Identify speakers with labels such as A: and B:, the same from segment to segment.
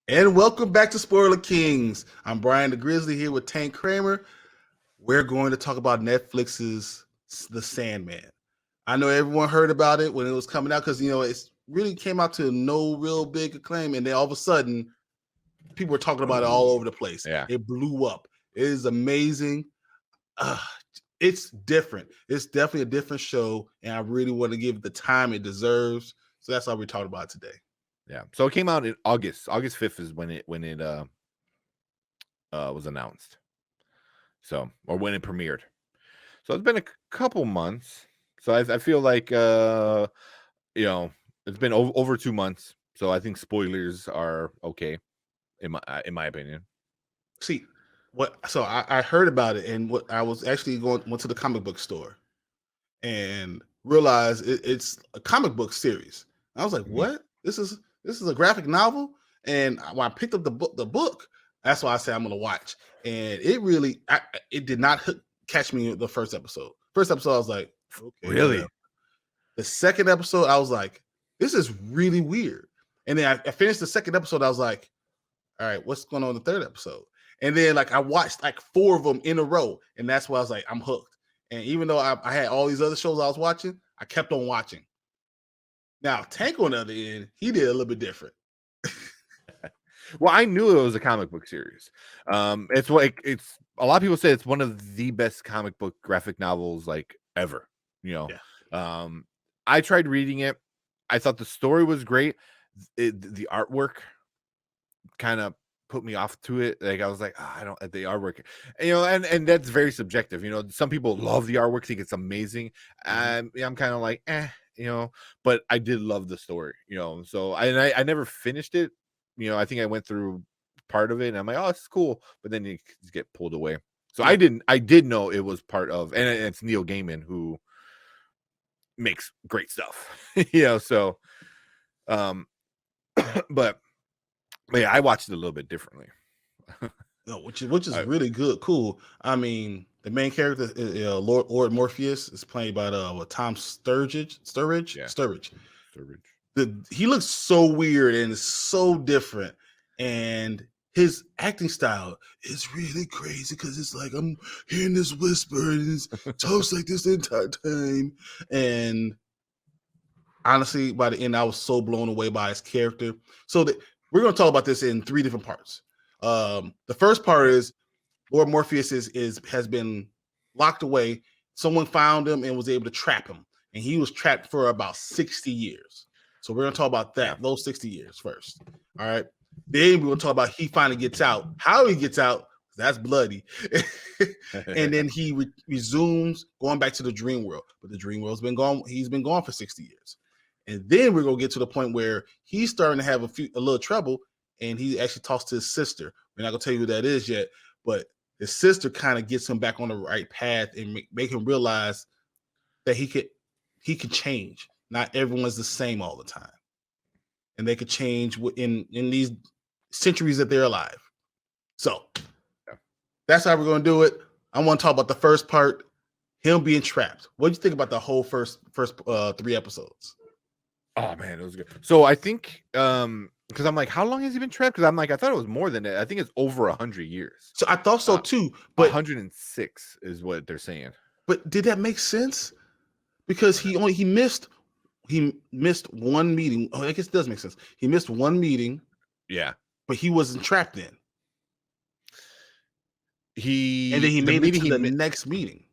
A: And welcome back to Spoiler Kings. I'm Brian the Grizzly here with Tank Kramer. We're going to talk about Netflix's The Sandman. I know everyone heard about it when it was coming out because, it really came out to no real big acclaim. And then all of a sudden, people were talking about it all over the place.
B: Yeah.
A: It blew up. It is amazing. It's different. It's definitely a different show. And I really want to give it the time it deserves. So that's why we're talking about it today.
B: Yeah. So it came out in August. August 5th is when it was announced. So, or when it premiered. So it's been a couple months. So I feel like it's been over 2 months. So I think spoilers are okay in my opinion.
A: See, so I heard about it, and what I was actually went to the comic book store and realized it's a comic book series. I was like, what? This is a graphic novel? And when I picked up the book, that's why I said I'm gonna watch. And it really it did not catch me the first episode. First episode, I was like, okay,
B: really?
A: whatever. The second episode, I was like, this is really weird. And then I finished the second episode, I was like, all right, what's going on in the third episode? And then I watched 4 of them in a row, and that's why I was like, I'm hooked. And even though I had all these other shows I was watching, I kept on watching. Now, Tank on the other end, he did a little bit different.
B: Well, I knew it was a comic book series. It's a lot of people say it's one of the best comic book graphic novels ever.
A: Yeah.
B: I tried reading it. I thought the story was great. The artwork kind of put me off to it. I was like, I don't the artwork, and that's very subjective. Some people love the artwork, think it's amazing. I'm kind of like, but I did love the story. So I never finished it. I think I went through part of it, and I'm like, oh, it's cool, but then you just get pulled away. So yeah. I did know it was part of, and it's Neil Gaiman who makes great stuff. So but yeah, I watched it a little bit differently.
A: Which is really good, cool. I mean, the main character, Lord Morpheus, is played by Tom Sturridge. He looks so weird and so different, and his acting style is really crazy because it's like I'm hearing this whisper and it talks like this the entire time. And honestly, by the end, I was so blown away by his character. So we're going to talk about this in 3 different parts. The first part is Lord Morpheus has been locked away. Someone found him and was able to trap him, and he was trapped for about 60 years. So we're going to talk about that, those 60 years first. All right. Then we're going to talk about he finally gets out. How he gets out, that's bloody. And then he resumes going back to the dream world. But the dream world's been gone. He's been gone for 60 years. And then we're going to get to the point where he's starting to have a little trouble, and he actually talks to his sister. We're not going to tell you who that is yet, but his sister kind of gets him back on the right path and make him realize that he could change. Not everyone's the same all the time, and they could change in these centuries that they're alive. So that's how we're going to do it. I want to talk about the first part, him being trapped. What do you think about the whole first 3 episodes?
B: Oh man, it was good. So I think because I'm like, how long has he been trapped? Because I'm like, I thought it was more than that. I think it's over 100 years.
A: So I thought so too, but
B: 106 is what they're saying.
A: But did that make sense? Because he missed one meeting. Oh, I guess it does make sense. He missed one meeting.
B: Yeah,
A: but he wasn't trapped in. And then he made it to the next meeting.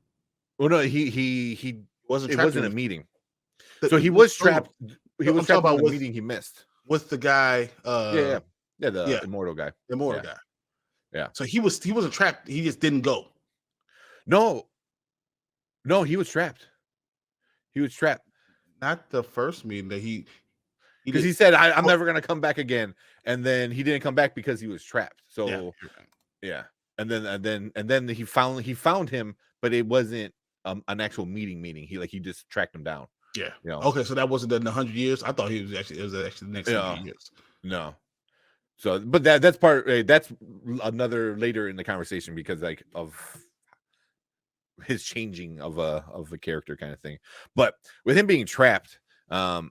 B: Well, no, he wasn't. It wasn't a meeting.
A: So
B: he was trapped. He was trapped about the meeting he missed
A: with the guy.
B: The immortal guy.
A: The immortal guy.
B: Yeah.
A: So he wasn't trapped. He just didn't go.
B: No, he was trapped. He was trapped.
A: Not the first meeting that
B: because he said, I'm never gonna come back again, and then he didn't come back because he was trapped. So yeah. And then he found him, but it wasn't an actual meeting. He just tracked him down.
A: Yeah. Okay, so that wasn't in 100 years. I thought it was actually the next 100 years.
B: No. So, but that's part. That's another later in the conversation because of his changing of a character kind of thing. But with him being trapped, oh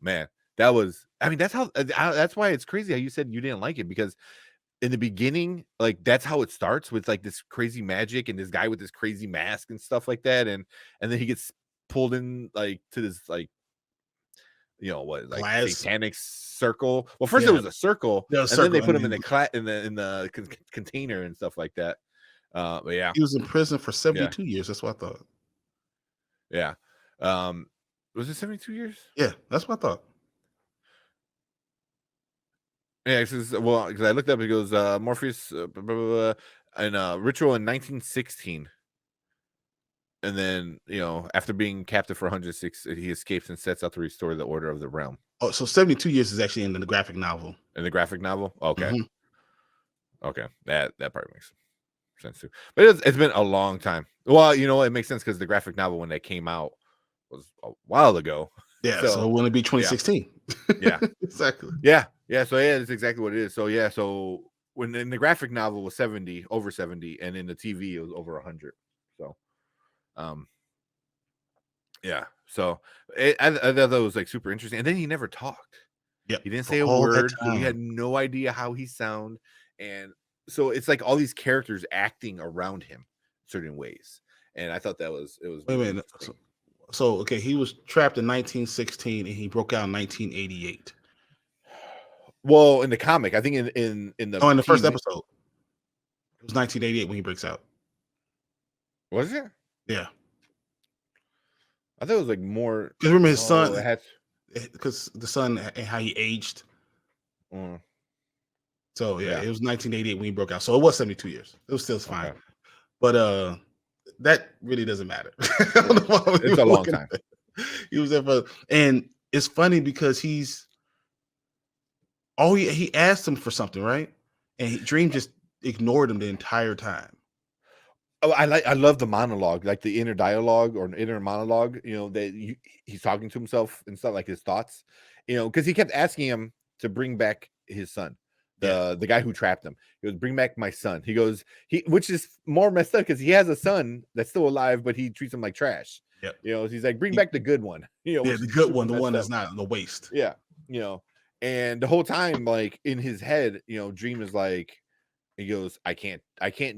B: man, that was I mean, that's why it's crazy how you said you didn't like it, because in the beginning, like, that's how it starts, with like this crazy magic and this guy with this crazy mask and stuff like that, and then he gets pulled in like to this, like, what, like
A: Glass.
B: satanic circle. Well, first it
A: Yeah,
B: was a circle,
A: the
B: and then they
A: circle,
B: put
A: and
B: him in
A: then
B: the container and stuff like that. But yeah,
A: he was in prison for
B: yeah,
A: 72 years. That's what I thought.
B: yeah. Um, was it 72 years?
A: Yeah, that's what I thought.
B: Yeah, well, because I looked up, it goes Morpheus blah, blah, blah, and ritual in 1916. And then, after being captive for 106, he escapes and sets out to restore the order of the realm.
A: Oh, so 72 years is actually in the graphic novel.
B: In the graphic novel? Okay.
A: Mhm.
B: Okay. That part makes sense too. But it's been a long time. Well, it makes sense because the graphic novel, when that came out, was a while ago.
A: Yeah, so
B: So,
A: it wouldn't be
B: yeah.
A: 2016.
B: Yeah.
A: Exactly.
B: Yeah. Yeah. So, yeah, that's exactly what it is. So, yeah. So, when in the graphic novel was 70, over 70, and in the TV, it was over 100. So, um, yeah. So I thought that was like super interesting. And then he never talked.
A: Yep,
B: He didn't
A: for
B: say a
A: all that
B: word. We
A: time.
B: had no idea how he sound. And so it's like all these characters acting around him certain ways. And I thought it was
A: Wait a
B: really
A: minute.
B: interesting.
A: So, okay, he was trapped in 1916 and he broke out in 1988.
B: Well, in the comic, I think in the
A: Oh, in the first
B: TV,
A: episode, it was 1988 when he breaks out.
B: was it?
A: Yeah,
B: I thought it was like more.
A: because remember his
B: Oh, it
A: son,
B: had.
A: because the son and how he aged.
B: Mm,
A: So yeah,
B: yeah.
A: it was 1988 when he broke out. So it was 72 years. It was still fine.
B: Okay.
A: But that really doesn't matter. I don't know why we
B: It's
A: were
B: a long
A: looking
B: time.
A: at it. He was there for, and it's funny because he asked him for something, right? And Dream just ignored him the entire time.
B: Oh, I love the monologue, like the inner dialogue or inner monologue, he's talking to himself and stuff, like his thoughts, because he kept asking him to bring back his son,
A: Yeah.
B: the guy who trapped him. He goes, bring back my son. He goes, which is more messed up because he has a son that's still alive, but he treats him like trash.
A: Yep.
B: He's like, bring
A: He-
B: back the good one,
A: Yeah,
B: which
A: the
B: is
A: good
B: super
A: one, the one
B: messed
A: that's
B: up.
A: not the waste.
B: Yeah, and the whole time, like in his head, Dream is like, he goes, I can't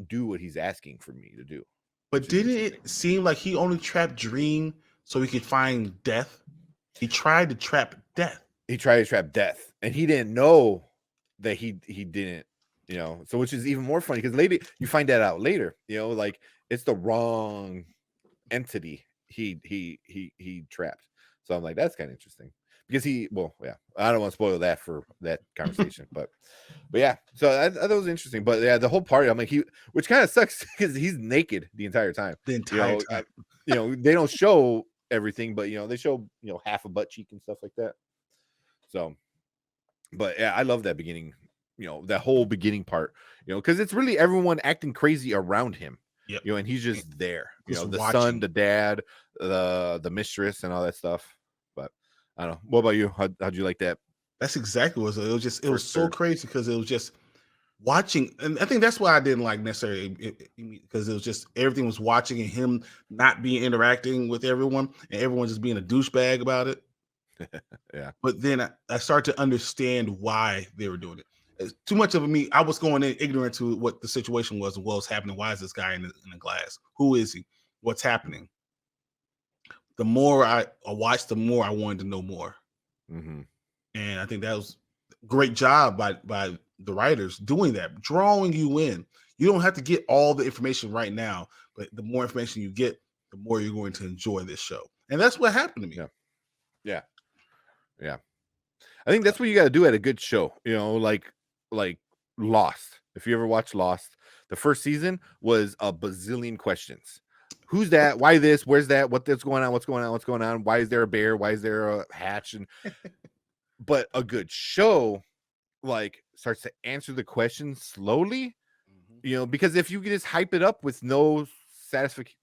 B: do what he's asking for me to do.
A: But didn't it seem like he only trapped Dream so he could find death? He tried to trap death.
B: He tried to trap death, and he didn't know that he didn't, so, which is even more funny because later you find that out later, like it's the wrong entity he trapped. So I'm like, that's kind of interesting because yeah, I don't want to spoil that for that conversation, but yeah, so I thought it was interesting. But yeah, the whole party, I'm like, which kind of sucks because he's naked the entire time.
A: The entire time.
B: They don't show everything, but they show half a butt cheek and stuff like that. So, but yeah, I love that beginning, that whole beginning part, because it's really everyone acting crazy around him.
A: Yep.
B: And he's just there,
A: Just
B: the
A: watching.
B: son, the dad, the mistress, and all that stuff. But I don't know. What about you? How'd you like that?
A: That's exactly what it was. It was just, it was
B: First
A: so
B: third.
A: crazy because it was just watching. And I think that's why I didn't like necessarily, because it was just everything was watching and him not being interacting with everyone and everyone just being a douchebag about it.
B: Yeah.
A: But then I started to understand why they were doing it. It's too much of me. I was going in ignorant to what the situation was and what was happening. Why is this guy in the glass? Who is he? What's happening? The more I watched, the more I wanted to know more.
B: Mm-hmm.
A: And I think that was a great job by the writers doing that, drawing you in. You don't have to get all the information right now, but the more information you get, the more you're going to enjoy this show. And that's what happened to me.
B: Yeah. I think that's what you got to do at a good show. Like Lost. If you ever watch Lost, the first season was a bazillion questions. Who's that? Why this? Where's that? What's going on? What's going on? What's going on? Why is there a bear? Why is there a hatch? But a good show like starts to answer the questions slowly, because if you just hype it up with no satisfaction,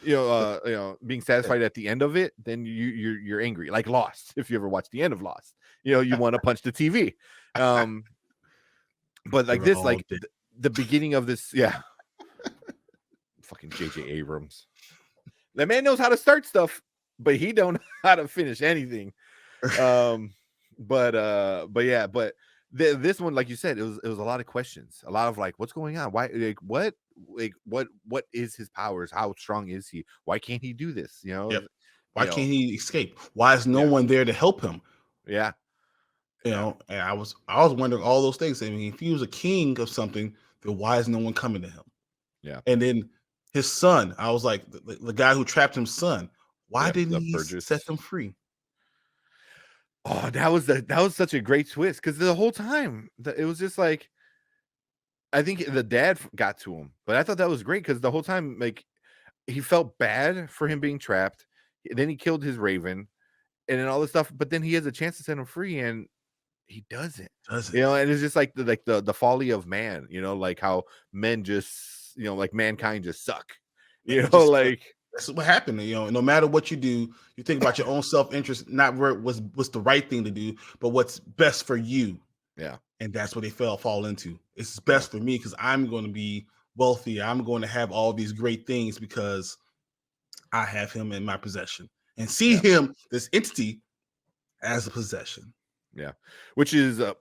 A: Yeah.
B: being satisfied at the end of it, then you're angry, like Lost. If you ever watched the end of Lost, you want to punch the TV. But like this, like the beginning of this, yeah. Fucking J.J. Abrams. That man knows how to start stuff, but he don't know how to finish anything. um, but yeah, but this one, like you said, it was a lot of questions, a lot of like, what's going on? Why, what is his powers? How strong is he? Why can't he do this?
A: Yep. Why
B: You know,
A: can't he escape? Why is no
B: yeah,
A: one there to help him?
B: yeah, yeah,
A: And I was wondering all those things. I mean, if he was a king of something, then why is no one coming to him?
B: yeah,
A: And then his son, I was like, the guy who trapped his son, why
B: yeah.
A: didn't
B: The
A: he set
B: Burgess.
A: them free?
B: Oh, that was such a great twist because the whole time it was just like I think the dad got to him, but I thought that was great because the whole time like he felt bad for him being trapped. Then he killed his raven, and then all this stuff. But then he has a chance to set him free, and he doesn't.
A: Doesn't.
B: And it's just like the folly of man. Like how men just like mankind just suck.
A: It just
B: Like
A: that's what happened. No matter what you do, you think about your own self interest, not where it was what's the right thing to do, but what's best for you.
B: yeah,
A: And that's what they fall into. It's
B: yeah,
A: best for me because I'm going to be wealthy. I'm going to have all these great things because I have him in my possession and see
B: yeah.
A: him, this entity, as a possession.
B: Yeah, which is a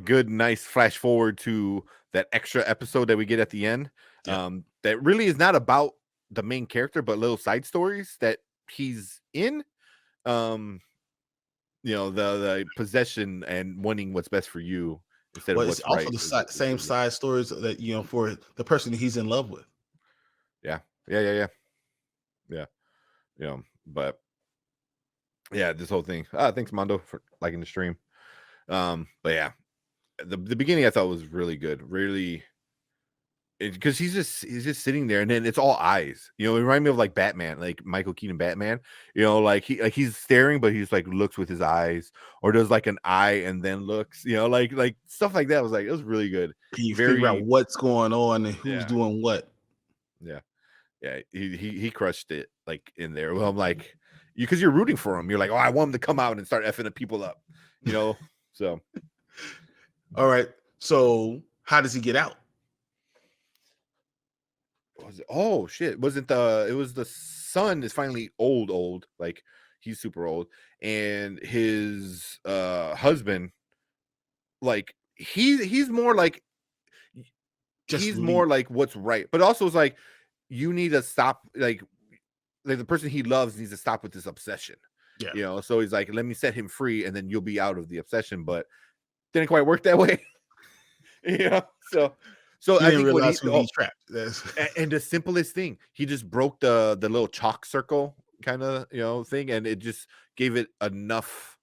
B: good, nice flash forward to that extra episode that we get at the end.
A: Yep.
B: That really is not about the main character, but little side stories that he's in. Um, the possession and wanting what's best for you instead of
A: But it's
B: what's
A: also
B: right
A: the
B: is
A: same
B: really good.
A: side stories that for the person that he's in love with.
B: Yeah, yeah, yeah, yeah, yeah. But yeah, this whole thing. Thanks, Mondo, for liking the stream. But yeah, the beginning I thought was really good, really because he's just sitting there and then it's all eyes. It remind me of like Batman, like Michael Keaton Batman. Like he's staring, but he's like looks with his eyes, or does like an eye and then looks. Like stuff like that. It was really good.
A: Can you figure out
B: Very
A: what's going on and who's
B: yeah,
A: doing what?
B: yeah, yeah. He crushed it like in there. Well, I'm like because you're rooting for him. You're like, oh, I want him to come out and start effing the people up. So
A: All right. So how does he get out?
B: was it? Oh shit! Wasn't it was the son is finally old, like he's super old, and his husband, like he's more like
A: Just
B: he's
A: leave.
B: more like what's right, but also it's like you need to stop, like the person he loves needs to stop with this obsession.
A: Yeah.
B: So he's like, let me set him free, and then you'll be out of the obsession, but didn't quite work that way. So
A: He
B: I
A: didn't
B: think what
A: realize
B: he
A: who he trapped. That's
B: and the simplest thing, he just broke the little chalk circle kind of thing, and it just gave it
A: it's
B: enough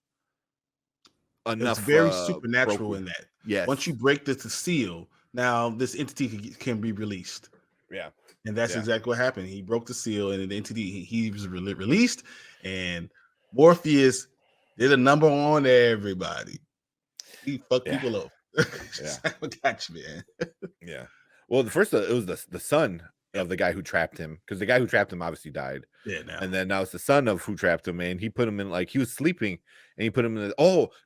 A: very supernatural
B: broken.
A: in that. Once you
B: Yes.
A: break the seal, now this entity can be released.
B: Yeah.
A: And that's
B: Yeah.
A: exactly what happened. He broke the seal, and the entity he was released, and Morpheus did a number on everybody. He fucked
B: Yeah.
A: people up.
B: Yeah.
A: Got you, man.
B: Yeah. Well, the first it was the son
A: Yep.
B: of the guy who trapped him, because the guy who trapped him obviously died.
A: Yeah. Now
B: And then now it's the son of who trapped him, and he put him in, like he was sleeping, and he put him in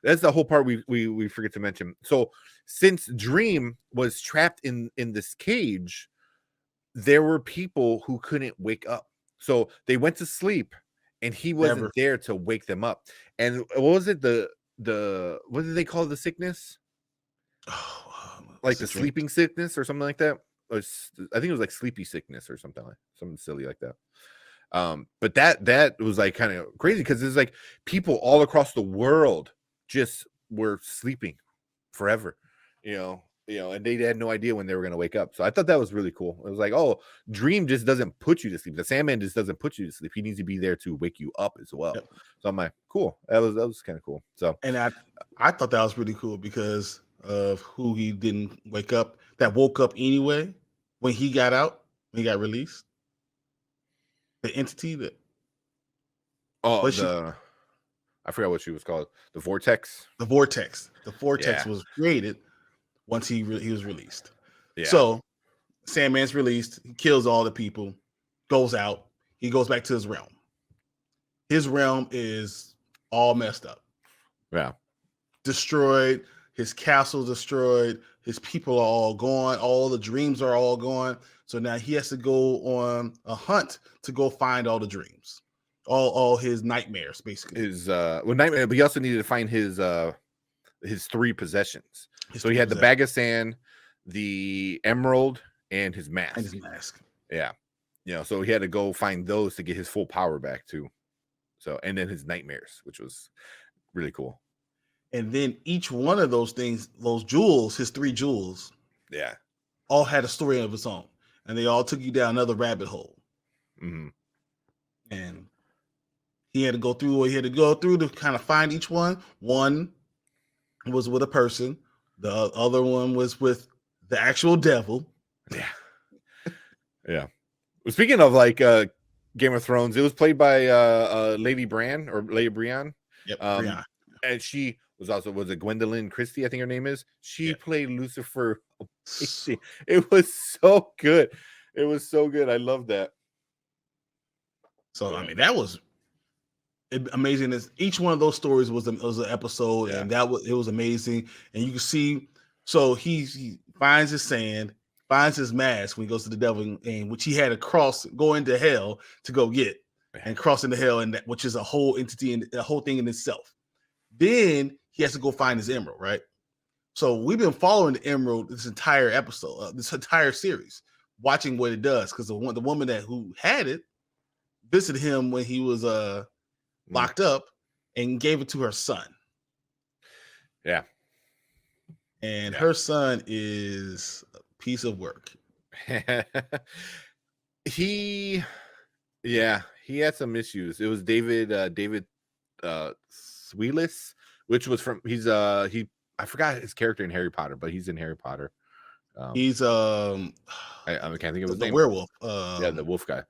B: that's the whole part we forget to mention. So since Dream was trapped in this cage, there were people who couldn't wake up. So they went to sleep and he
A: never.
B: wasn't there to wake them up. And what was it? The what did they call the sickness? Like
A: It's a
B: the
A: drink.
B: sleeping sickness or something like that. I think it was like sleepy sickness or something silly like that. But that was like kind of crazy because there's like people all across the world just were sleeping forever, and they had no idea when they were going to wake up. So I thought that was really cool. It was like, oh, Dream just doesn't put you to sleep. The Sandman just doesn't put you to sleep. He needs to be there to wake you up as well.
A: Yep.
B: So I'm like, cool. That was kind of cool. So
A: And I thought that was really cool because of who he didn't wake up, that woke up anyway when he got out, when he got released. The entity that
B: oh
A: was she
B: the I forgot what she was called. The Vortex.
A: the vortex. The vortex
B: Yeah.
A: was created once he was released.
B: Yeah.
A: So Sandman's released, he kills all the people, goes out, he goes back to his realm. His realm is all messed up,
B: Yeah.
A: destroyed, his castle destroyed, his people are all gone, all the dreams are all gone. So now he has to go on a hunt to go find all the dreams. all his nightmares, basically.
B: His nightmare, but he also needed to find his 3 possessions.
A: His
B: So he
A: three
B: had the
A: possessions
B: bag of sand, the emerald, and his
A: and
B: mask.
A: his mask.
B: Yeah. So he had to go find those to get his full power back too. So, and then his nightmares, which was really cool.
A: And then each one of those things, those jewels, his 3 jewels,
B: Yeah.
A: all had a story of its own, and they all took you down another rabbit hole.
B: Mm-hmm.
A: And he had to go through what he had to go through to kind of find each one. One was with a person, the other one was with the actual devil.
B: Yeah. Yeah. Well, speaking of like Game of Thrones, it was played by Lady Bran or Lady Brienne.
A: Yep, Brianna.
B: And she was it Gwendolyn Christie, I think her name is. She played Lucifer. It was so good. It was so good. I love that.
A: So I mean, that was amazing. Each one of those stories was an episode, and it was amazing. And you can see, so he finds his sand, finds his mask when he goes to the devil, and which he had to go into hell to go get, and cross into hell, and which is a whole entity and a whole thing in itself. Then he has to go find his emerald, right? So we've been following the emerald this entire episode, this entire series, watching what it does, because the woman who had it visited him when he was locked up and gave it to her son.
B: Yeah.
A: And her son is a piece of work.
B: He had some issues. It was David Sweelis, which was from I forgot his character in Harry Potter, but he's in Harry Potter.
A: He's
B: I can't think of his name.
A: The werewolf.
B: The wolf guy.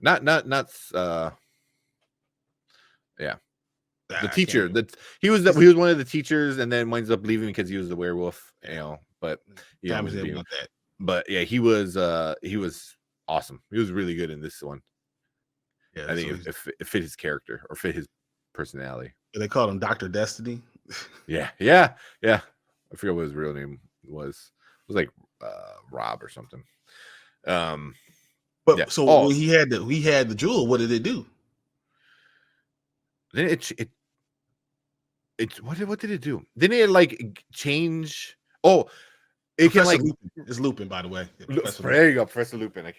B: Not the teacher. He was one of the teachers, and then winds up leaving because he was the werewolf. But but yeah, he was awesome. He was really good in this one. Yeah, I think it fit his character or fit his personality.
A: They called him Dr. Destiny.
B: Yeah. I forget what his real name was. It was like Rob or something.
A: But when he had the jewel, what did it do?
B: Then what did it do? Then it like change. Oh, it
A: Professor
B: can like
A: Lupin. It's Lupin, by the way.
B: There you go, Professor Lupin.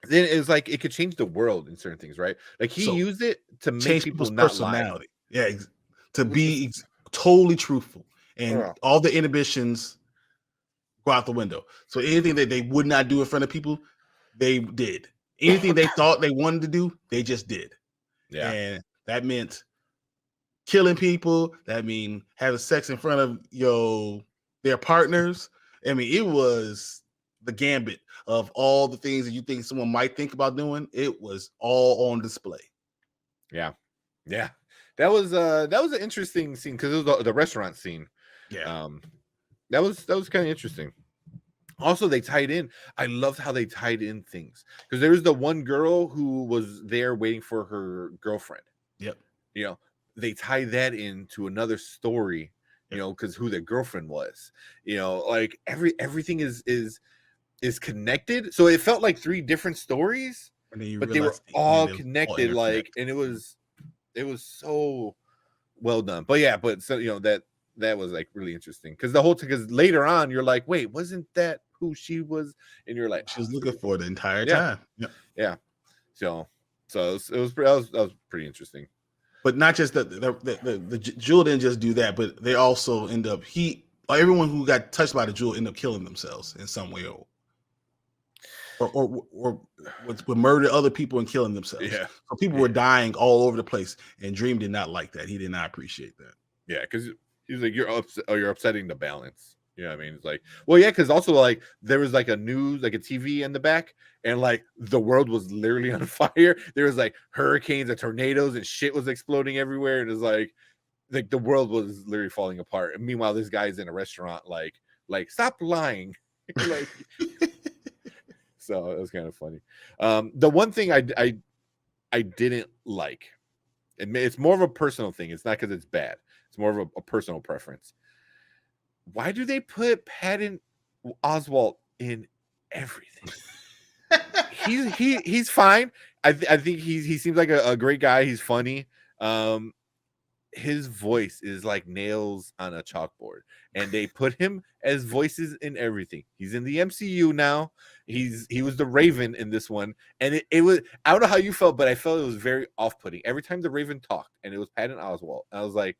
B: Then it's like it could change the world in certain things, right? Like he used it to make people not personality.
A: Lie. Yeah, to be totally truthful, and all the inhibitions go out the window. So anything that they would not do in front of people, they did. Anything they thought they wanted to do, they just did.
B: Yeah,
A: and that meant killing people. That mean having sex in front of their partners. I mean, it was the gambit of all the things that you think someone might think about doing. It was all on display.
B: Yeah. That was an interesting scene because it was the restaurant scene.
A: Yeah.
B: That was kind of interesting. Also, they tied in. I loved how they tied in things because there was the one girl who was there waiting for her girlfriend.
A: Yep.
B: They tied that into another story. Because who their girlfriend was. Like everything is connected. So it felt like 3 different stories, but they were all connected. And it was so well done. But that was like really interesting because because later on you're like, wait, wasn't that who she was? And you're like,
A: she was looking for the entire time.
B: Yeah. So that was pretty interesting.
A: But not just the jewel didn't just do that, but they also end up everyone who got touched by the jewel ended up killing themselves in some way, or would murder other people and killing themselves.
B: Yeah.
A: So people were dying all over the place, and Dream did not like that. He did not appreciate that.
B: Yeah, because he was like, you're upsetting the balance. You know what I mean? It's like, well, yeah, because also like there was like a TV in the back, and like the world was literally on fire. There was like hurricanes and tornadoes and shit was exploding everywhere. And it was like the world was literally falling apart. And meanwhile, this guy's in a restaurant, like stop lying. Like, so it was kind of funny. The one thing I didn't like, and it's more of a personal thing. It's not because it's bad. It's more of a personal preference. Why do they put Patton Oswalt in everything? he's fine. I think he seems like a great guy. He's funny. His voice is like nails on a chalkboard, and they put him as voices in everything. He's in the MCU now. He was the Raven in this one, and it was, I don't know how you felt, but I felt it was very off-putting every time the Raven talked, and it was Patton Oswalt. I was like,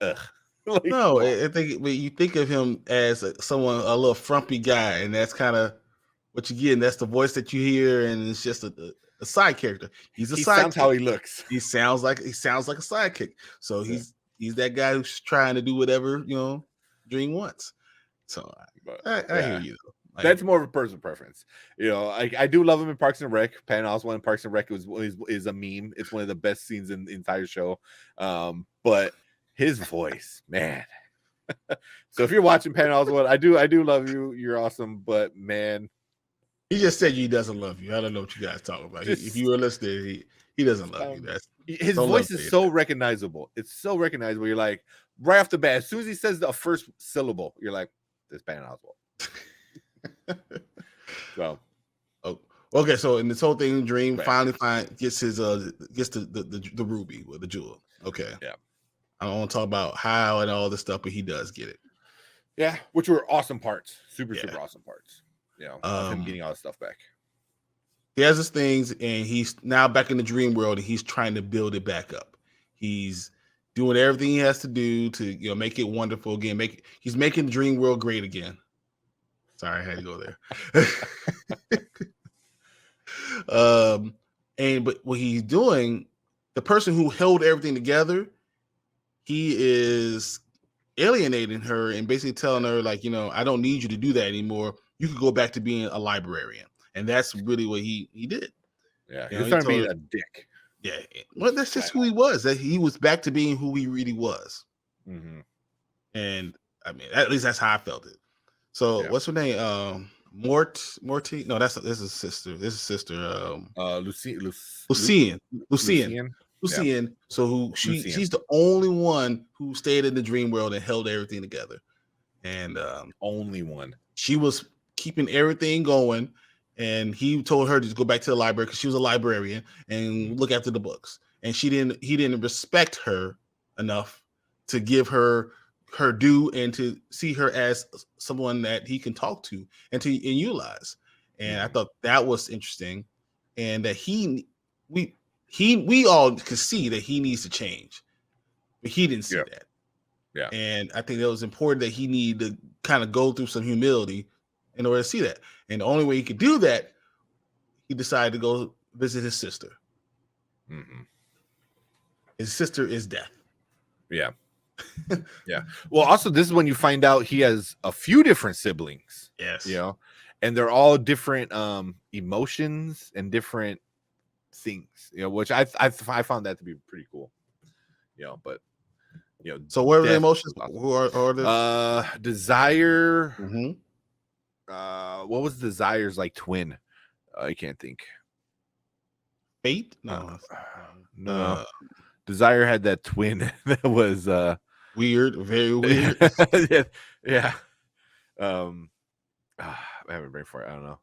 B: ugh. Like,
A: No, I think when you think of him as someone, a little frumpy guy, and that's kind of what you get, and that's the voice that you hear, and it's just a side character. He's a
B: he sounds
A: sidekick.
B: how he looks.
A: He sounds like a sidekick. So he's that guy who's trying to do whatever Dream wants. So I hear you though.
B: That's more of a personal preference. I do love him in Parks and Rec. Patton Oswalt in Parks and Rec is a meme. It's one of the best scenes in the entire show. But his voice, man. So if you're watching Patton Oswalt, I do love you. You're awesome, but man,
A: he just said he doesn't love you. I don't know what you guys talking about. If you were listening, he doesn't love you.
B: His voice is so recognizable. It's so recognizable. You're like, right off the bat, as soon as he says the first syllable, you're like, this Patton Oswalt. So,
A: okay. So in this whole thing, Dream finally gets his gets the ruby or the jewel. Okay.
B: Yeah.
A: I don't want to talk about how and all this stuff, but he does get it.
B: Yeah, which were awesome parts. Super awesome parts. Of him getting all his stuff back.
A: He has his things, and he's now back in the dream world, and he's trying to build it back up. He's doing everything he has to do to make it wonderful again. He's making the dream world great again. Sorry, I had to go there. But what he's doing, the person who held everything together, he is alienating her and basically telling her, like, I don't need you to do that anymore. You could go back to being a librarian. And that's really what he did.
B: Yeah, he was trying to be a dick.
A: Yeah, well, that's just who he was. That he was back to being who he really was.
B: Mm-hmm.
A: And I mean, at least that's how I felt it. So what's her name? Morty? No, this is sister. This is sister. Lucien.
B: Yeah.
A: So she's the only one who stayed in the dream world and held everything together. And
B: only one.
A: She was keeping everything going, and he told her to go back to the library because she was a librarian and look after the books. And he didn't respect her enough to give her due and to see her as someone that he can talk to and utilize. And I thought that was interesting, and that we all could see that he needs to change, but he didn't see that.
B: Yeah.
A: And I think that was important, that he needed to kind of go through some humility in order to see that. And the only way he could do that, he decided to go visit his sister.
B: Mm-hmm.
A: His sister is Death.
B: Yeah. Yeah. Well, also, this is when you find out he has a few different siblings.
A: Yes.
B: And they're all different emotions and different things, which I found that to be pretty cool. But
A: so what are the emotions? Who are the
B: Desire?
A: Mm-hmm.
B: What was Desire's like twin? I can't think.
A: Fate? No.
B: No. Desire had that twin that was
A: weird, very weird.
B: Yeah. I haven't brain for it. I don't know.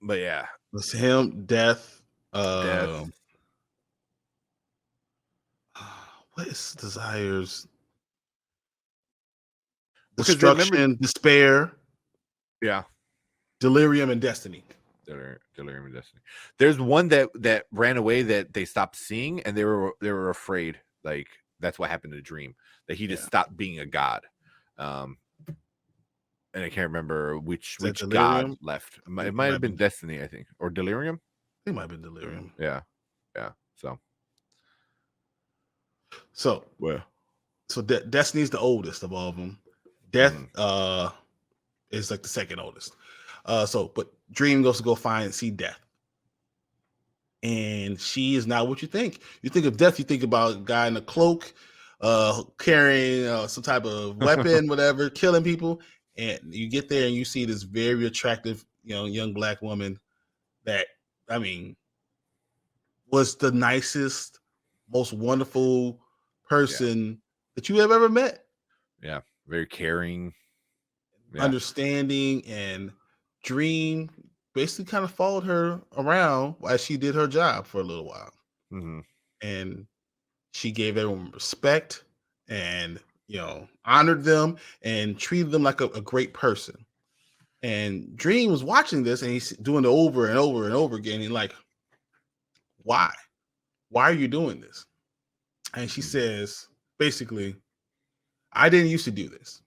B: But yeah,
A: it's him, Death.
B: Death.
A: What is Desire's? Destruction, despair.
B: Yeah.
A: Delirium and destiny.
B: Delirium and destiny. There's one that ran away that they stopped seeing, and they were afraid. Like, that's what happened to Dream. That he just stopped being a god. And I can't remember which god left. It might have been Destiny, I think, or Delirium.
A: It might have been Delirium.
B: Yeah.
A: So Destiny's the oldest of all of them. Death is like the second oldest. But Dream goes to go see Death, and she is not what you think. You think of Death, you think about a guy in a cloak, carrying some type of weapon, whatever, killing people. And you get there and you see this very attractive, young black woman that, I mean, was the nicest, most wonderful person that you have ever met.
B: Yeah, very caring,
A: understanding, and Dream basically kind of followed her around while she did her job for a little while.
B: Mm-hmm.
A: And she gave everyone respect and, honored them and treated them like a great person. And Dream was watching this and he's doing it over and over and over again. And like, why? Why are you doing this? And she says, basically, I didn't used to do this.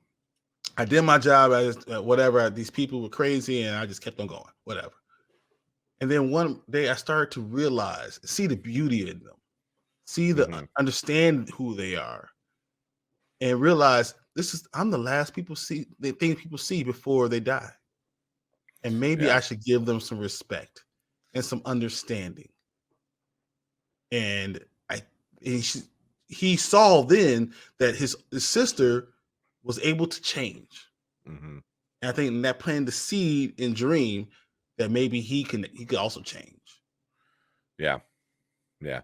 A: I did my job as whatever. These people were crazy and I just kept on going, whatever. And then one day I started to realize, see the beauty in them, see
B: Mm-hmm.
A: understand who they are, and realize I'm the last people see the things people see before they die. And maybe
B: Yeah.
A: I should give them some respect and some understanding. And he saw then that his sister was able to change.
B: Mm-hmm.
A: And I think that planted the seed in Dream that maybe he could also change.
B: Yeah. Yeah.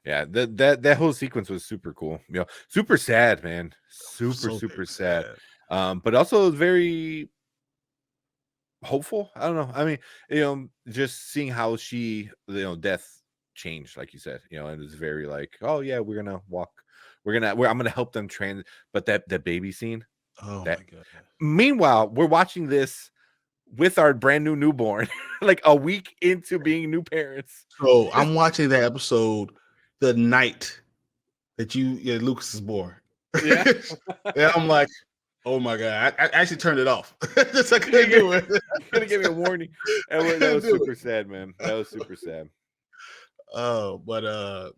B: Yeah. That whole sequence was super cool. Super sad, man. Super,
A: So
B: super
A: very
B: sad.
A: sad.
B: But also very hopeful. I don't know. I mean, just seeing how she, death changed, like you said, and it's very like, oh yeah, we're gonna walk, I'm gonna help them train. But that baby scene,
A: Oh
B: that
A: my goodness.
B: meanwhile, we're watching this with our brand new newborn, like a week into being new parents.
A: So I'm watching that episode the night that Lucas is born.
B: Yeah.
A: And I'm like, oh my God. I actually turned it off. Just I couldn't do it.
B: You could have given me a warning. That was super sad, man. That was super sad.
A: But a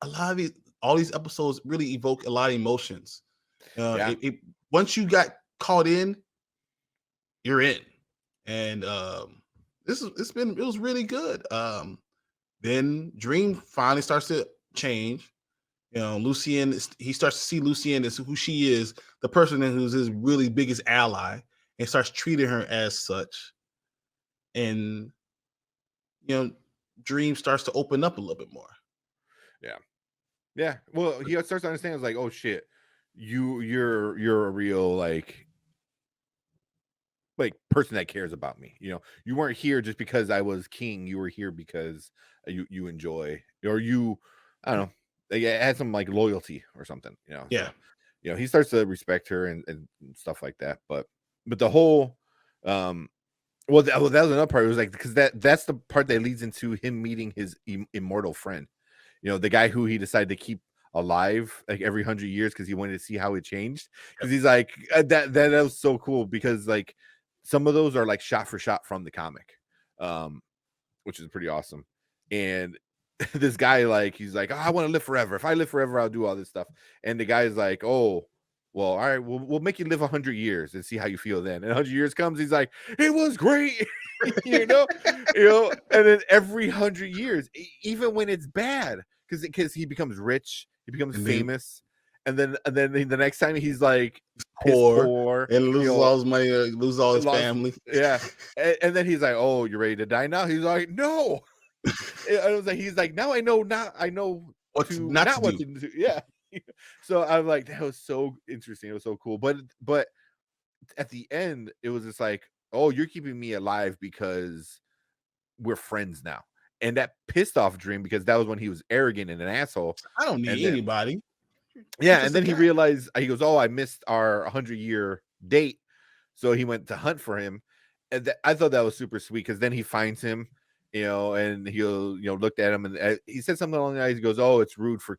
A: lot of all these episodes really evoke a lot of emotions.
B: Yeah.
A: Once you got caught in, you're in. And it was really good. Then Dream finally starts to change. Lucien, he starts to see Lucien as who she is, the person who's his really biggest ally, and starts treating her as such. And Dream starts to open up a little bit more.
B: Yeah. Yeah. Well, he starts to understand, it's like, oh shit, you're a real like person that cares about me. You weren't here just because I was king. You were here because you enjoy, or I don't know, like, it had some like loyalty or something.
A: Yeah.
B: So he starts to respect her and stuff like that. But the whole that was another part. It was like, because that's the part that leads into him meeting his immortal friend. The guy who he decided to keep alive like every 100 years because he wanted to see how it changed. Because he's like, that was so cool, because like some of those are like shot for shot from the comic, which is pretty awesome. And this guy, like, he's like, oh, I want to live forever. If I live forever, I'll do all this stuff. And the guy's like, oh, well, all right, we'll make you live 100 years and see how you feel then. And 100 years comes, he's like, it was great. And then every 100 years, even when it's bad, because he becomes rich, he becomes famous, and then the next time he's like poor
A: and loses all his money, loses all his family.
B: Yeah. And then he's like, oh, you're ready to die now? He's like, no. I was like, he's like, now I know
A: what to do.
B: Yeah. So I'm like, that was so interesting. It was so cool. But at the end, it was just like, oh, you're keeping me alive because we're friends now. And that pissed off Dream, because that was when he was arrogant and an asshole.
A: I don't need anybody.
B: Yeah. And then he realized, he goes, oh, I missed our 100-year date. So he went to hunt for him. And I thought that was super sweet, because then he finds him, and he'll, looked at him, and he said something along the lines. He goes, oh, it's rude for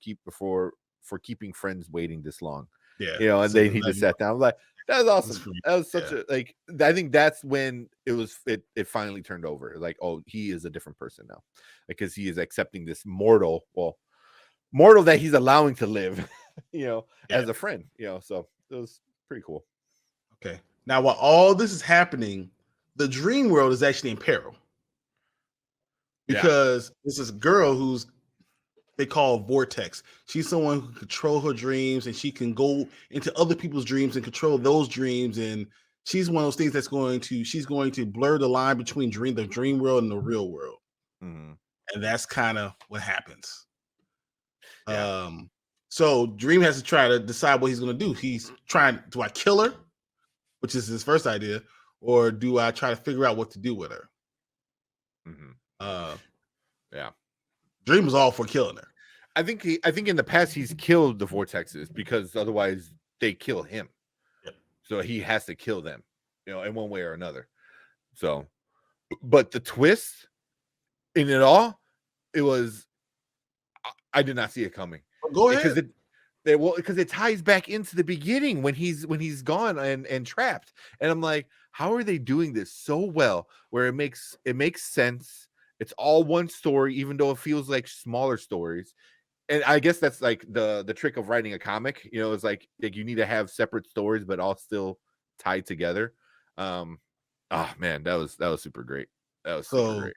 B: keeping friends waiting this long.
A: Yeah.
B: And then he just sat down. I'm like, that was awesome. That was such a, like, I think that's when it finally turned over. Like, oh, he is a different person now, because he is accepting this mortal that he's allowing to live, as a friend, so it was pretty cool.
A: Okay. Now, while all this is happening, the dream world is actually in peril, because there's this girl who's they call Vortex. She's someone who can control her dreams, and she can go into other people's dreams and control those dreams. And she's one of those things she's going to blur the line between the dream world and the real world.
B: Mm-hmm.
A: And that's kind of what happens.
B: Yeah.
A: So Dream has to try to decide what he's going to do. He's trying, do I kill her, which is his first idea, or do I try to figure out what to do with her? Uh,
B: Yeah.
A: Dream was all for killing her.
B: I think in the past he's killed the vortexes because otherwise they kill him.
A: Yep.
B: So he has to kill them, in one way or another. So, but the twist in it all, it was I did not see it coming.
A: Go
B: Because
A: ahead.
B: because it ties back into the beginning when he's gone and trapped. And I'm like, how are they doing this so well where it makes sense? It's all one story, even though it feels like smaller stories. And I guess that's like the trick of writing a comic, is like you need to have separate stories, but all still tied together. Oh man, that was super great. That was super
A: So
B: great.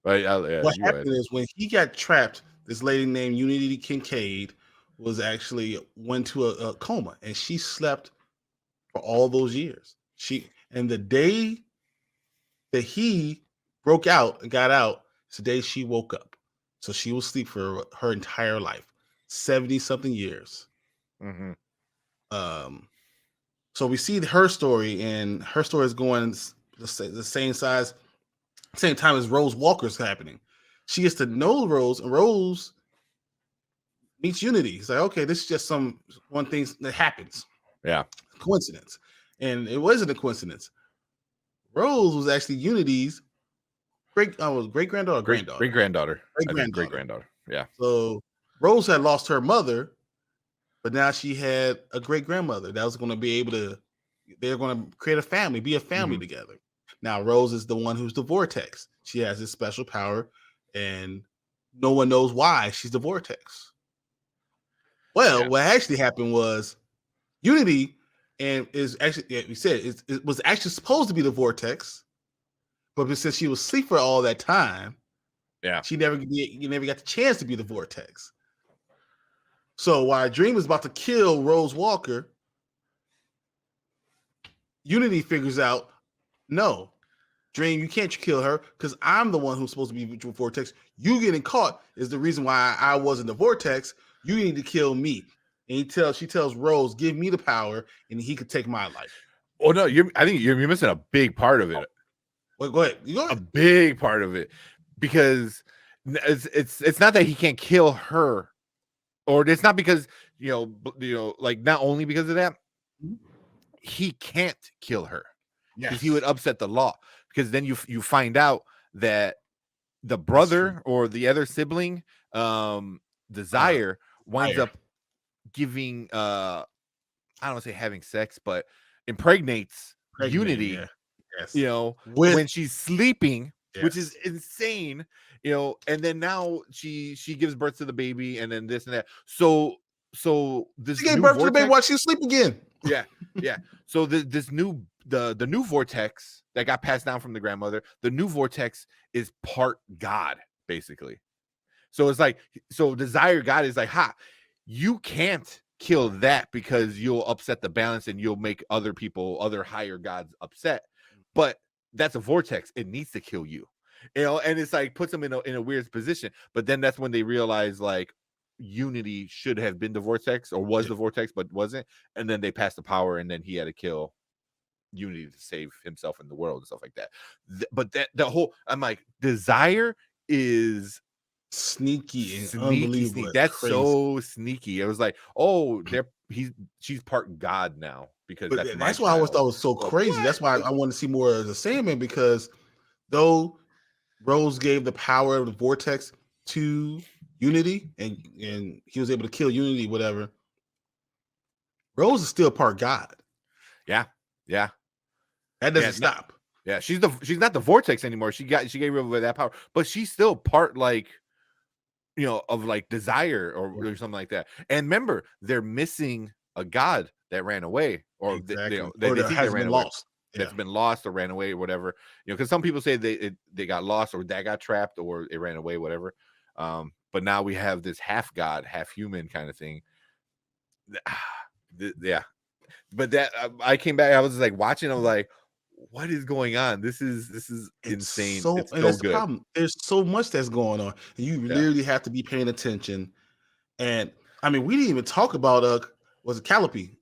B: But yeah,
A: what
B: you go ahead.
A: happened is when he got trapped, this lady named Unity Kincaid was actually went to a coma, and she slept for all those years. And the day that he broke out and got out, it's the day she woke up. So she will sleep for her entire life, 70 something years.
B: Mm-hmm.
A: So we see her story, and her story is going the same time as Rose Walker's happening. She gets to know Rose, and Rose meets Unity. He's like, okay, this is just one thing that happens.
B: Yeah.
A: Coincidence. And it wasn't a coincidence. Rose was actually Unity's great granddaughter,
B: Great granddaughter. Great granddaughter. Yeah.
A: So Rose had lost her mother, but now she had a great grandmother that was going to be able to. They're going to create a family, be a family together. Now Rose is the one who's the vortex. She has this special power, and no one knows why she's the vortex. Well, what actually happened was Unity, and is actually we said it was actually supposed to be the vortex, but since she was asleep for all that time, she never got the chance to be the vortex. So while Dream is about to kill Rose Walker, Unity figures out, no, Dream, you can't kill her because I'm the one who's supposed to be the vortex. You getting caught is the reason why I wasn't the vortex. You need to kill me. And she tells Rose, give me the power, and he could take my life.
B: Oh no, I think you're missing a big part of it.
A: Well, go ahead.
B: A big part of it, because it's not that he can't kill her, or it's not because like not only because of that, he can't kill her because he would upset the law. Because then you find out that the brother or the other sibling, Desire, winds up giving I don't want to say having sex, but impregnates Unity. When she's sleeping, which is insane. And then now she gives birth to the baby, and then this and that. So this
A: she gave birth to the baby while she's asleep again.
B: Yeah. So this new the new vortex that got passed down from the grandmother, the new vortex is part God, basically. So it's like, Desire God is like, you can't kill that because you'll upset the balance and you'll make other higher gods upset. But that's a vortex. It needs to kill you. And it's like puts them in a weird position. But then that's when they realize like Unity should have been the vortex or was the vortex, but wasn't. And then they passed the power, and then he had to kill Unity to save himself in the world and stuff like that. But the whole, I'm like, Desire is
A: sneaky and unbelievable.
B: That's crazy. So sneaky. It was like, oh, she's part God now because
A: that's why I always thought it was so crazy. What? That's why I want to see more of the Sandman, because though Rose gave the power of the vortex to Unity and he was able to kill Unity, whatever, Rose is still part God.
B: Yeah.
A: That doesn't stop.
B: Yeah, she's not the vortex anymore. She gave her that power, but she's still part of like Desire or something like that. And remember, they're missing a god that ran away, or they think they ran away.
A: Lost.
B: That's been lost or ran away or whatever. Because some people say they got lost or that got trapped or it ran away, whatever. But now we have this half god, half human kind of thing. Yeah. But that I came back, I was just like watching, I was like, what is going on? This is insane. It's
A: and that's good. The problem. There's so much that's going on, and you literally have to be paying attention. And I mean, we didn't even talk about was it Calliope?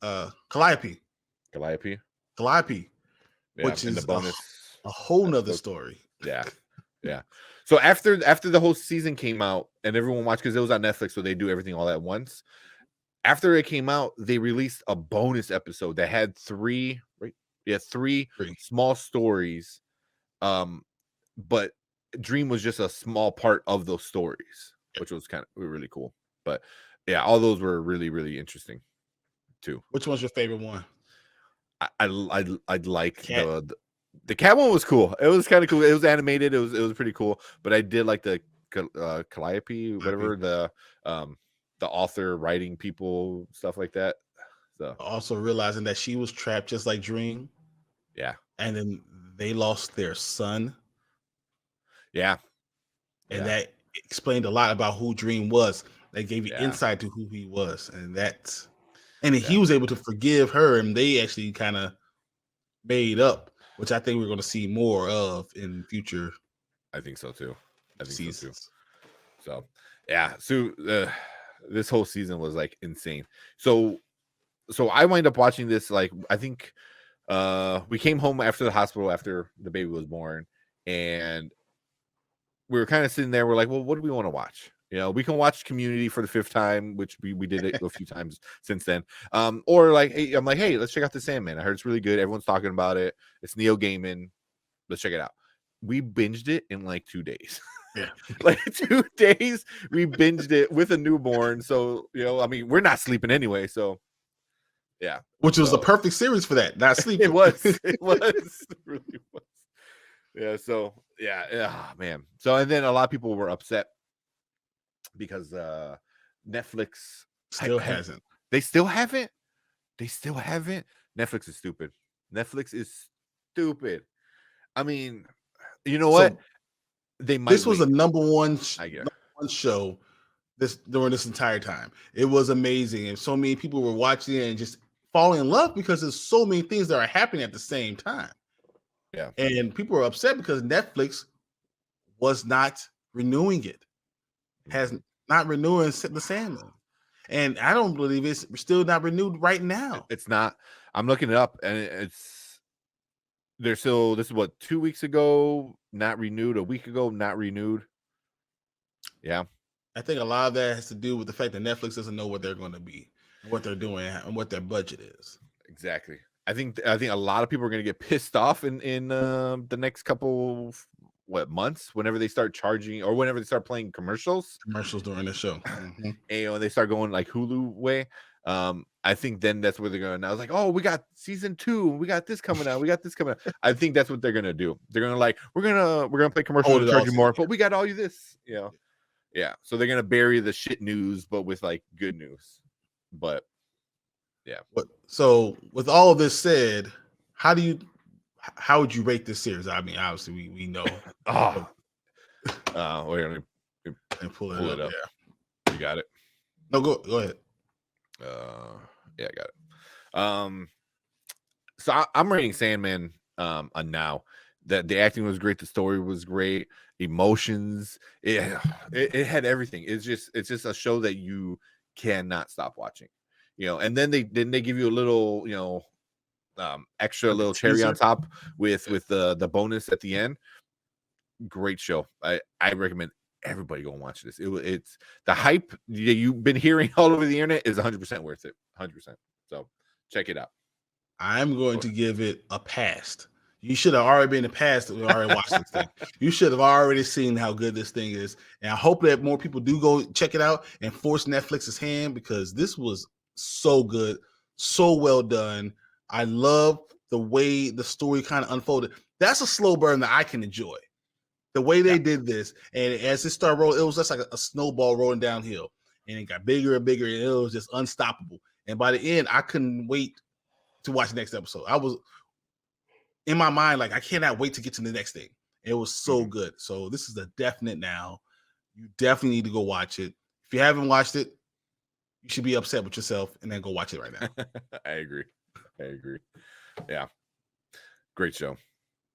B: Yeah,
A: which
B: and the
A: is
B: bonus
A: a whole nother
B: episode.
A: story.
B: Yeah, yeah. So after the whole season came out and everyone watched because it was on Netflix, so they do everything all at once. After it came out, they released a bonus episode that had three small stories. But Dream was just a small part of those stories, which was kind of really cool. But yeah, all those were really, really interesting too.
A: Which one's your favorite one?
B: I like
A: Cat.
B: the cat one was cool. It was kind of cool. It was animated. It was pretty cool. But I did like the Calliope, whatever the author writing people stuff like that. So
A: Also realizing that she was trapped just like Dream,
B: yeah,
A: and then they lost their son,
B: yeah,
A: and
B: yeah,
A: that explained a lot about who Dream was. They gave you
B: yeah,
A: insight to who he was, and he
B: yeah.
A: was able to forgive her, and they actually kind of made up, which I think we're going to see more of in future
B: I think so too.
A: seasons.
B: So yeah, so this whole season was like insane. So I wind up watching this, like, I think we came home after the hospital after the baby was born, and we were kind of sitting there. We're like, well, what do we want to watch? You know, we can watch Community for the 5th time, which we did it a few times since then. Or like, hey, I'm like, hey, let's check out The Sandman. I heard it's really good. Everyone's talking about it. It's Neil Gaiman. Let's check it out. We binged it in like 2 days.
A: Yeah.
B: Like 2 days, we binged it with a newborn. So, you know, I mean, we're not sleeping anyway. So, yeah.
A: Which was the perfect series for that. Not sleeping.
B: It was. It really was. Yeah. So, yeah, man. So, and then a lot of people were upset because Netflix
A: Still hasn't.
B: They still haven't. Netflix is stupid. Netflix is stupid. I mean, you know what? They might.
A: This was
B: wait.
A: a number one show during this entire time. It was amazing, and so many people were watching it and just falling in love because there's so many things that are happening at the same time.
B: Yeah,
A: and people are upset because Netflix was not renewing it, has not renewing The Sandman, and I don't believe it's still not renewed right now.
B: It's not. I'm looking it up, and it's they're still. This is what, 2 weeks ago, not renewed. A week ago, not renewed. Yeah,
A: I think a lot of that has to do with the fact that Netflix doesn't know what they're going to be, what they're doing, and what their budget is.
B: exactly. I think a lot of people are going to get pissed off in the next couple months, whenever they start charging or whenever they start playing commercials
A: during the show. Mm-hmm.
B: And, you know, they start going like Hulu way. I think then that's where they're going. Now it's like, oh, we got season 2, we got this coming out, I think that's what they're gonna do. They're gonna like, we're gonna play commercials and charge you more, but we got all you this, you know. Yeah, so they're gonna bury the shit news, but with like good news. But yeah.
A: So with all of this said, how would you rate this series? I mean, obviously we know.
B: We're gonna
A: pull it up.
B: Yeah. You got it.
A: No, go ahead.
B: Yeah, I got it. So I'm rating Sandman on now. That the acting was great, the story was great, emotions, it had everything. It's just a show that you cannot stop watching, you know. And then they give you a little, you know, extra little cherry on top with the bonus at the end. Great show. I recommend everybody go and watch this. It's the hype that you've been hearing all over the internet is 100% worth it. 100%. So check it out.
A: I'm going to give it a pass. You should have already been in the past. We already watched this thing. You should have already seen how good this thing is. And I hope that more people do go check it out and force Netflix's hand, because this was so good, so well done. I love the way the story kind of unfolded. That's a slow burn that I can enjoy. The way they did this, and as it started rolling, it was just like a snowball rolling downhill, and it got bigger and bigger, and it was just unstoppable. And by the end, I couldn't wait to watch the next episode. I was in my mind like, I cannot wait to get to the next thing. It was so good. So this is a definite now. You definitely need to go watch it. If you haven't watched it, you should be upset with yourself and then go watch it right now.
B: I agree. Yeah, great show.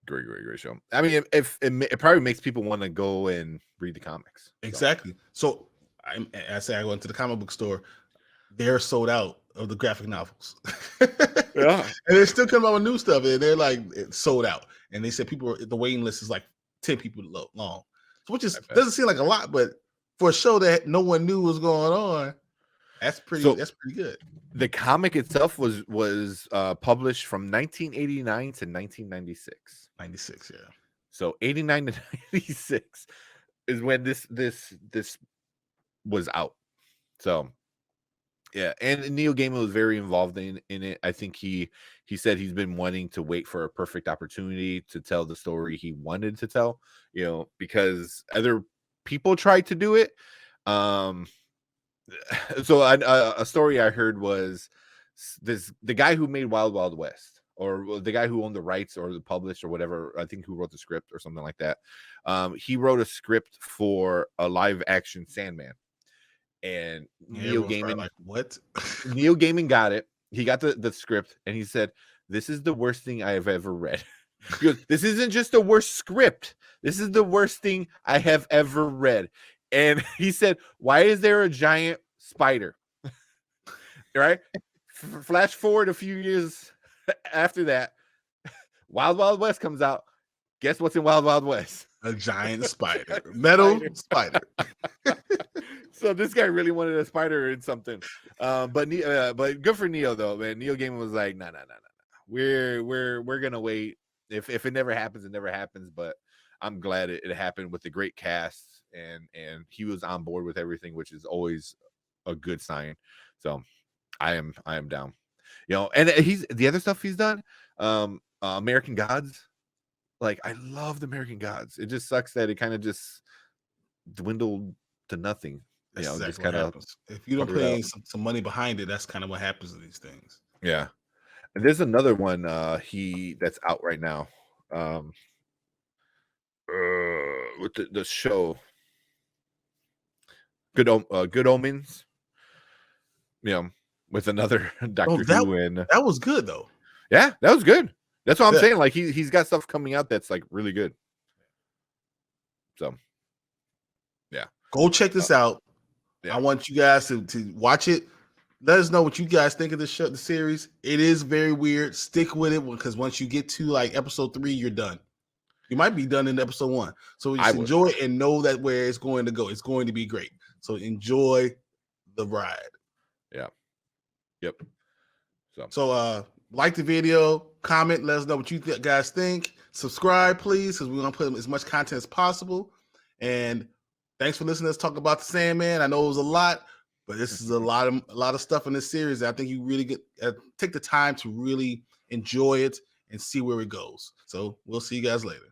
B: Great show. I mean, if it probably makes people want to go and read the comics.
A: Exactly. So I say I go into the comic book store, they're sold out of the graphic novels.
B: Yeah.
A: And they're still coming out with new stuff, and they're like it's sold out. And they said the waiting list is like 10 people long, which is
B: Okay.
A: doesn't seem like a lot, but for a show that no one knew was going on, that's pretty good.
B: The comic itself was published from 1989 to 1996.
A: 96, yeah.
B: So 89 to 96 is when this was out. So yeah, and Neil Gaiman was very involved in it. I think he said he's been wanting to wait for a perfect opportunity to tell the story he wanted to tell, because other people tried to do it. So a story I heard was the guy who made Wild Wild West, or the guy who owned the rights or the published or whatever, I think who wrote the script or something like that. He wrote a script for a live action Sandman. And Neil Gaiman,
A: like, what?
B: Neil Gaiman got it. He got the script, and he said, "This is the worst thing I have ever read." He goes, "This isn't just the worst script. This is the worst thing I have ever read." And he said, "Why is there a giant spider?" Right? Flash forward a few years after that, Wild Wild West comes out. Guess what's in Wild Wild West?
A: A giant spider. Metal spider.
B: So this guy really wanted a spider in something. But good for Neo though, man. Neil Gaiman was like, no. We're gonna wait. If it never happens, it never happens. But I'm glad it happened with the great cast, and he was on board with everything, which is always a good sign. So I am down. And he's the other stuff he's done. American Gods. Like, I loved American Gods. It just sucks that it kind of just dwindled to nothing.
A: That's exactly
B: just kind of
A: happens. If you don't put some money behind it, that's kind of what happens to these things.
B: Yeah. And there's another one that's out right now. With the show Good Omens. With another Doctor Who, and
A: that was good though.
B: Yeah, that was good. That's what I'm saying. Like he's got stuff coming out that's like really good. So yeah.
A: Go check this out. Yeah. I want you guys to watch it. Let us know what you guys think of the series. It is very weird. Stick with it, because once you get to like episode 3, you're done. You might be done in episode 1. So just enjoy it and know that where it's going to go. It's going to be great. So enjoy the ride.
B: Yeah. Yep.
A: So like the video, comment, let us know what you guys think. Subscribe, please, because we want to put as much content as possible. And thanks for listening to us talk about the Sandman. I know it was a lot, but this is a lot of stuff in this series. I think you really take the time to really enjoy it and see where it goes. So we'll see you guys later.